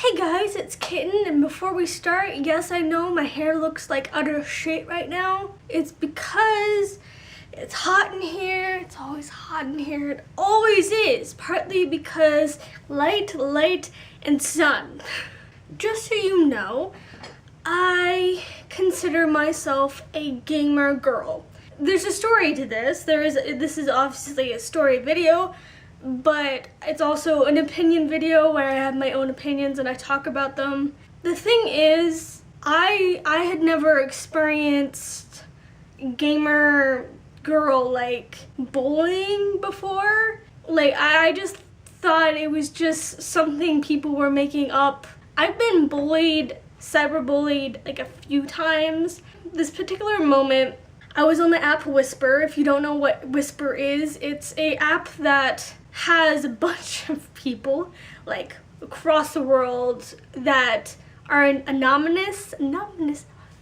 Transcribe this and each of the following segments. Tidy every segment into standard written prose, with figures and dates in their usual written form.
Hey guys, it's Kitten, and before we start, yes, I know my hair looks like utter shit right now. It's because it's hot in here. It's always hot in here. It always is, partly because light, and sun. Just so you know, I consider myself a gamer girl. There's a story to this. This is obviously a story video, but it's also an opinion video where I have my own opinions and I talk about them. The thing is, I had never experienced gamer girl like bullying before. Like I just thought it was just something people were making up. I've been bullied, cyberbullied like a few times. This particular moment, I was on the app Whisper. If you don't know what Whisper is, it's a app that has a bunch of people like across the world that are anonymous.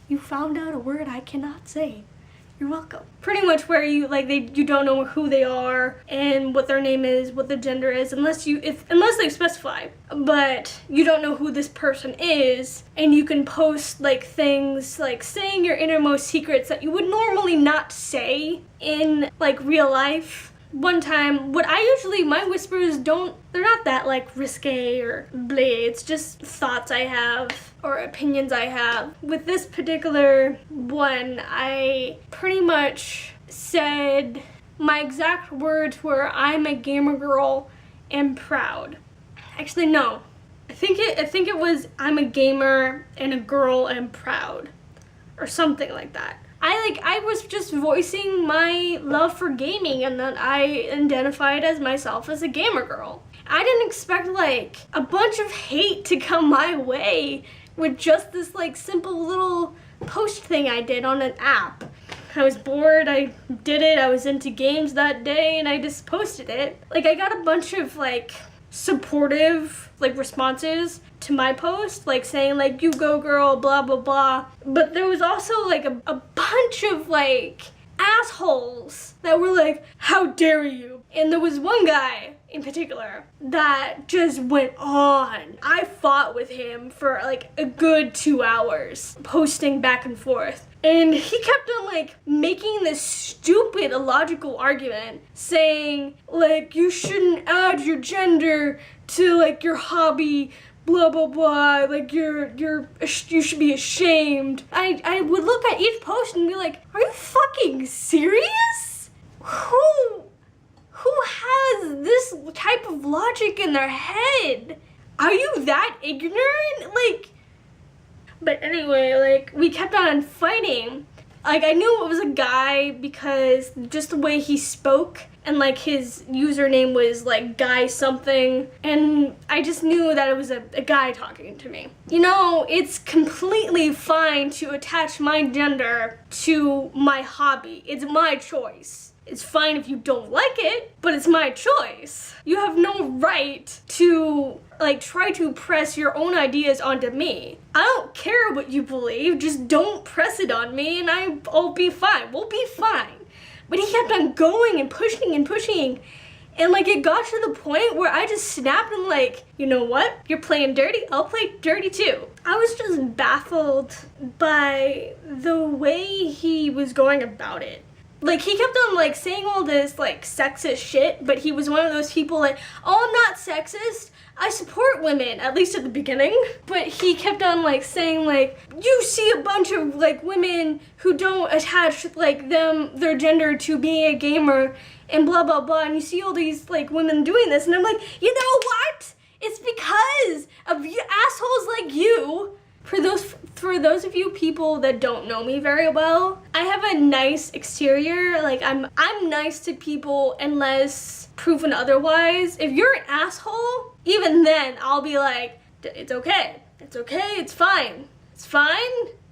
You found out a word I cannot say. You're welcome. Pretty much where you don't know who they are and what their name is, what their gender is, unless they specify. But you don't know who this person is, and you can post like things like saying your innermost secrets that you would normally not say in like real life. One time, my whispers they're not that like risque or bleh, it's just thoughts I have or opinions I have. With this particular one, I pretty much said, my exact words were, I'm a gamer girl and proud. Actually, no. I think it was, I'm a gamer and a girl and proud, or something like that. I was just voicing my love for gaming, and that I identified as myself as a gamer girl. I didn't expect like a bunch of hate to come my way with just this like simple little post thing I did on an app. I was bored, I did it, I was into games that day, and I just posted it. Like I got a bunch of like supportive like responses to my post, like saying like, you go girl, blah blah blah. But there was also like a bunch of like assholes that were like, how dare you? And there was one guy in particular that just went on. I fought with him for like a good 2 hours, posting back and forth. And he kept on like making this stupid illogical argument saying like, you shouldn't add your gender to like your hobby, blah blah blah, like you should be ashamed. I would look at each post and be like, are you fucking serious? Who has this type of logic in their head? Are you that ignorant? Like, but anyway, like we kept on fighting. Like I knew it was a guy because just the way he spoke, and like his username was like guy something, and I just knew that it was a guy talking to me. You know, it's completely fine to attach my gender to my hobby. It's my choice. It's fine if you don't like it, but it's my choice. You have no right to like try to press your own ideas onto me. I don't care what you believe, just don't press it on me and I'll be fine. We'll be fine. But he kept on going and pushing and pushing. And like it got to the point where I just snapped and like, you know what? You're playing dirty, I'll play dirty too. I was just baffled by the way he was going about it. Like he kept on like saying all this like sexist shit, but he was one of those people like, oh, I'm not sexist, I support women, at least at the beginning. But he kept on like saying like, you see a bunch of like women who don't attach like their gender to being a gamer and blah blah blah, and you see all these like women doing this, and I'm like, you know what? It's because of you assholes like you. For those of you people that don't know me very well, I have a nice exterior. Like I'm nice to people unless proven otherwise. If you're an asshole, even then I'll be like, it's okay. It's okay, it's fine. It's fine.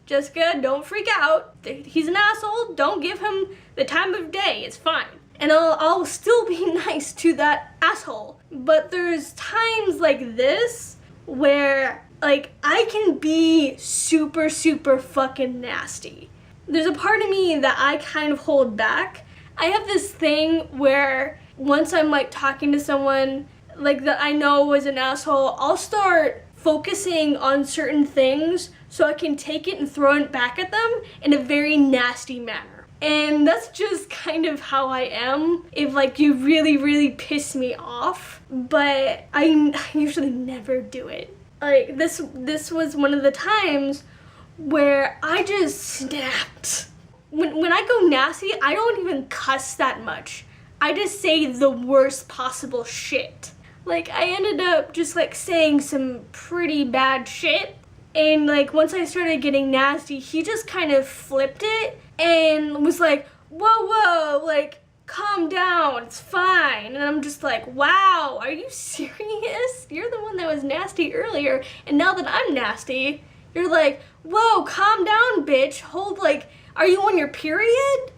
Jessica, don't freak out. He's an asshole. Don't give him the time of day. It's fine. And I'll still be nice to that asshole. But there's times like this where like I can be super fucking nasty. There's a part of me that I kind of hold back. I have this thing where once I'm like talking to someone like that I know was an asshole, I'll start focusing on certain things so I can take it and throw it back at them in a very nasty manner. And that's just kind of how I am if like you really, really piss me off, but I usually never do it. Like this was one of the times where I just snapped. When I go nasty, I don't even cuss that much. I just say the worst possible shit. Like I ended up just like saying some pretty bad shit, and like once I started getting nasty, he just kind of flipped it and was like, whoa, like calm down, it's fine. And I'm just like, wow, are you serious? You're the one that was nasty earlier, and now that I'm nasty, you're like, whoa, calm down, bitch. Hold, like, are you on your period?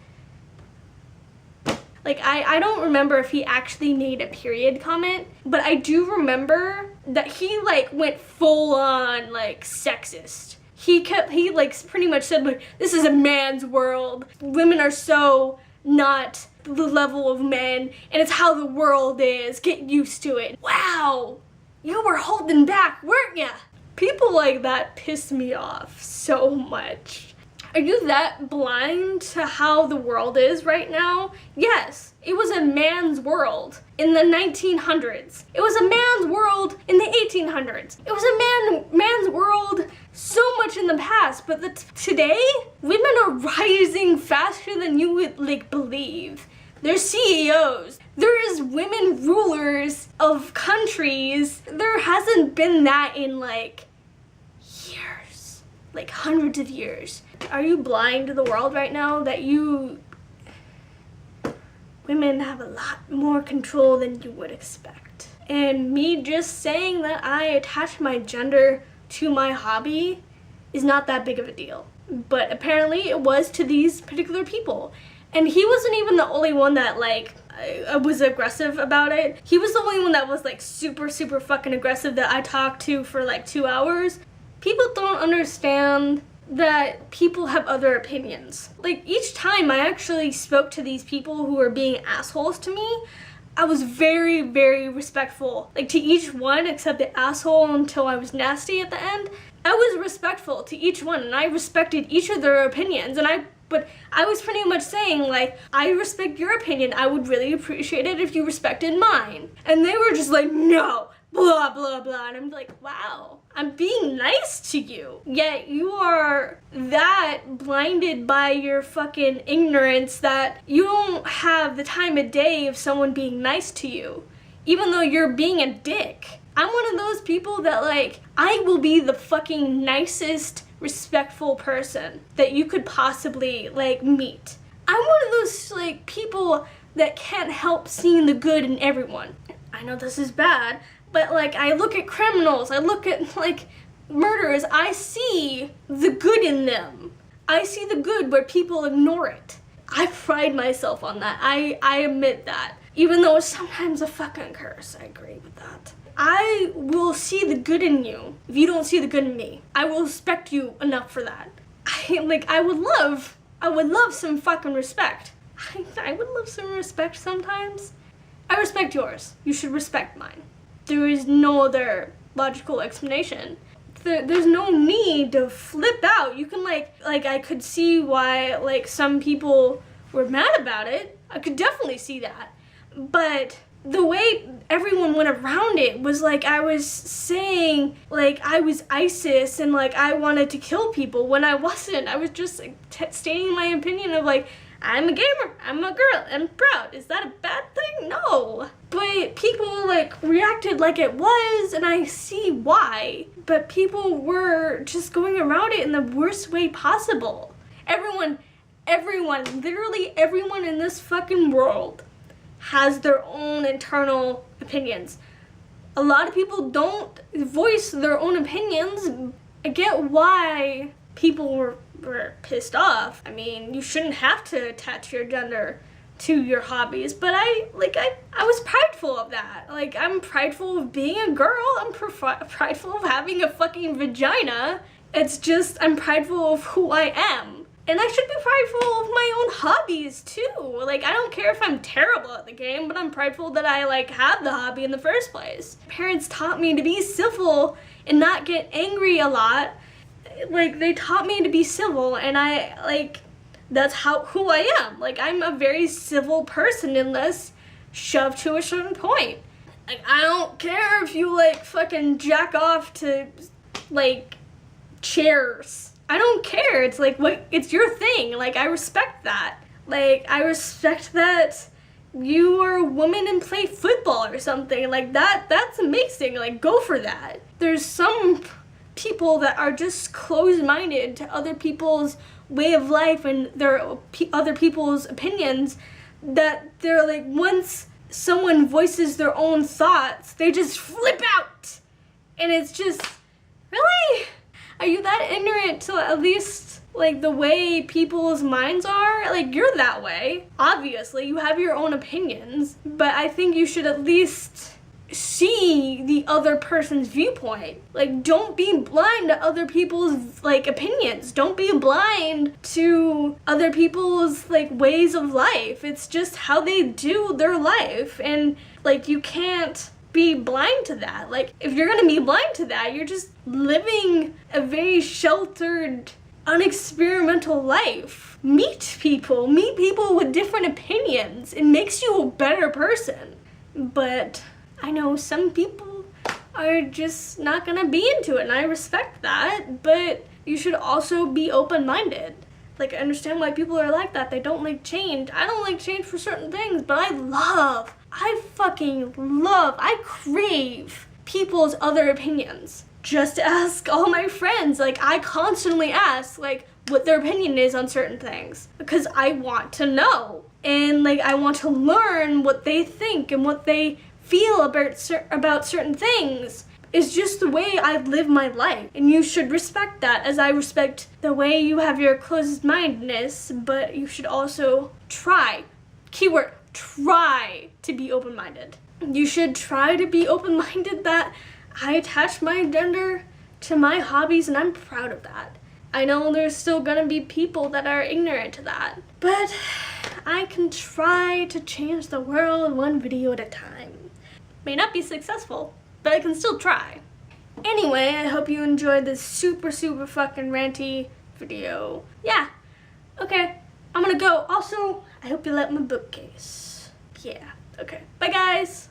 Like, I don't remember if he actually made a period comment, but I do remember that he, like, went full on, like, sexist. He like, pretty much said, like, this is a man's world. Women are so not the level of men, and it's how the world is. Get used to it. Wow, you were holding back, weren't ya? People like that piss me off so much. Are you that blind to how the world is right now? Yes, it was a man's world in the 1900s. It was a man's world in the 1800s. It was a man's world so much in the past, but today, women are rising faster than you would like believe. They're CEOs. There is women rulers of countries. There hasn't been that in like years, like hundreds of years. Are you blind to the world right now that women have a lot more control than you would expect? And me just saying that I attach my gender to my hobby is not that big of a deal. But apparently it was to these particular people. And he wasn't even the only one that like was aggressive about it. He was the only one that was like super, super fucking aggressive that I talked to for like 2 hours. People don't understand that people have other opinions. Like each time I actually spoke to these people who were being assholes to me, I was very, very respectful. Like to each one except the asshole until I was nasty at the end. I was respectful to each one and I respected each of their opinions, but I was pretty much saying like, I respect your opinion. I would really appreciate it if you respected mine. And they were just like, no, blah, blah, blah. And I'm like, wow, I'm being nice to you. Yet you are that blinded by your fucking ignorance that you don't have the time of day of someone being nice to you, even though you're being a dick. I'm one of those people that like, I will be the fucking nicest, respectful person that you could possibly like meet. I'm one of those like people that can't help seeing the good in everyone. I know this is bad, but like I look at criminals, I look at like murderers, I see the good in them. I see the good where people ignore it. I pride myself on that. I admit that. Even though it's sometimes a fucking curse, I agree with that. I will see the good in you if you don't see the good in me. I will respect you enough for that. I would love some fucking respect. I would love some respect sometimes. I respect yours. You should respect mine. There is no other logical explanation. There's no need to flip out. You can like I could see why like some people were mad about it. I could definitely see that. But the way everyone went around it was like I was saying like I was ISIS and like I wanted to kill people when I wasn't. I was just like stating my opinion of like, I'm a gamer, I'm a girl, I'm proud. Is that a bad thing? No. But people like reacted like it was, and I see why. But people were just going around it in the worst way possible. Everyone, literally everyone in this fucking world has their own internal opinions. A lot of people don't voice their own opinions. I get why people were pissed off. I mean, you shouldn't have to attach your gender to your hobbies, but I was prideful of that. Like, I'm prideful of being a girl. I'm prideful of having a fucking vagina. It's just, I'm prideful of who I am. And I should be prideful of my own hobbies too. Like, I don't care if I'm terrible at the game, but I'm prideful that I like have the hobby in the first place. Parents taught me to be civil and not get angry a lot. Like, they taught me to be civil, and I like, that's who I am. Like, I'm a very civil person unless shoved to a certain point. Like, I don't care if you like fucking jack off to like chairs. I don't care. It's like, what, it's your thing. Like, I respect that. Like, I respect that you are a woman and play football or something. Like, that's amazing. Like, go for that. There's some people that are just closed-minded to other people's way of life and other people's opinions, that they're like, once someone voices their own thoughts, they just flip out. And it's just, really? Are you that ignorant to at least like the way people's minds are? Like, you're that way. Obviously, you have your own opinions, but I think you should at least see the other person's viewpoint. Like, don't be blind to other people's like opinions. Don't be blind to other people's like ways of life. It's just how they do their life, and like, you can't be blind to that. Like, if you're gonna be blind to that, you're just living a very sheltered, unexperimental life. Meet people with different opinions. It makes you a better person. But I know some people are just not gonna be into it, and I respect that, but you should also be open-minded. Like, I understand why people are like that. They don't like change. I don't like change for certain things, but I crave people's other opinions. Just ask all my friends. Like, I constantly ask, like, what their opinion is on certain things, because I want to know. And, like, I want to learn what they think and what they feel about certain things. It's just the way I live my life, and you should respect that, as I respect the way you have your closed-mindedness, but you should also try, keyword, try to be open-minded. You should try to be open-minded that I attach my gender to my hobbies, and I'm proud of that. I know there's still gonna be people that are ignorant to that, but I can try to change the world one video at a time. May not be successful, but I can still try. Anyway, I hope you enjoyed this super fucking ranty video. Yeah, okay, I'm gonna go. Also, I hope you like my bookcase. Yeah, okay, bye guys.